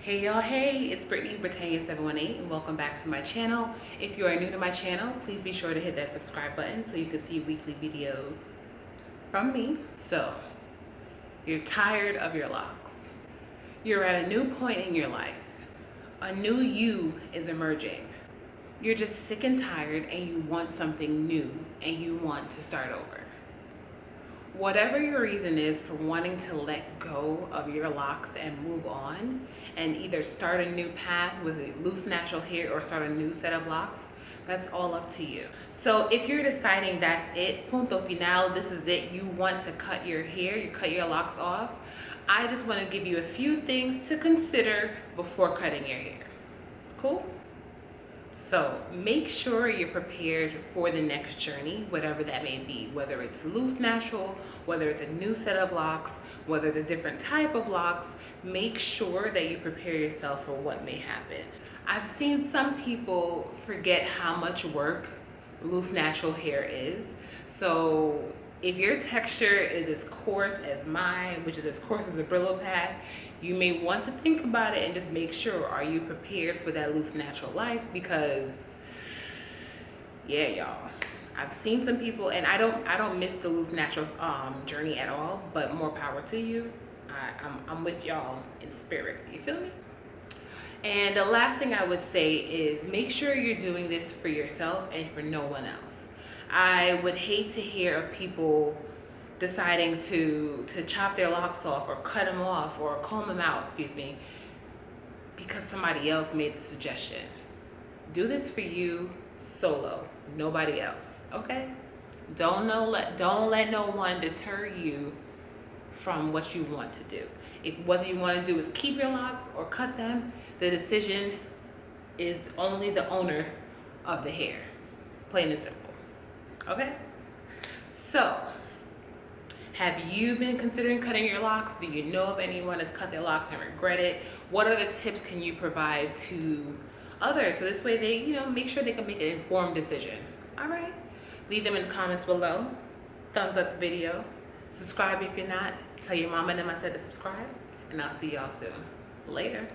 Hey y'all, hey, it's Brittany718 and welcome back to my channel. If you are new to my channel, please be sure to hit that subscribe button so you can see weekly videos from me. So, you're tired of your locks. You're at a new point in your life. A new you is emerging. You're just sick and tired and you want something new and you want to start over. Whatever your reason is for wanting to let go of your locks and move on and either start a new path with loose natural hair or start a new set of locks, that's all up to you. So if you're deciding that's it, punto final, this is it, you want to cut your hair, you cut your locks off, I just want to give you a few things to consider before cutting your hair. Cool? So make sure you're prepared for the next journey, whatever that may be, whether it's loose natural, whether it's a new set of locks, whether it's a different type of locks. Make sure that you prepare yourself for what may happen. I've seen some people forget how much work loose natural hair is. So if your texture is as coarse as mine, which is as coarse as a Brillo pad, you may want to think about it and just make sure, are you prepared for that loose natural life? Because yeah, y'all, I've seen some people, and I don't miss the loose natural journey at all, but more power to you. I'm with y'all in spirit, you feel me? And the last thing I would say is make sure you're doing this for yourself and for no one else. I would hate to hear of people deciding to chop their locks off or cut them off or comb them out, because somebody else made the suggestion. Do this for you solo, nobody else, okay? Don't let no one deter you from what you want to do. Whether you want to do is keep your locks or cut them, the decision is only the owner of the hair, plain and simple, okay? So, have you been considering cutting your locks? Do you know of anyone that's cut their locks and regret it? What other tips can you provide to others so this way they, make sure they can make an informed decision? All right, leave them in the comments below. Thumbs up the video. Subscribe if you're not. Tell your mama and them I said to subscribe. And I'll see y'all soon. Later.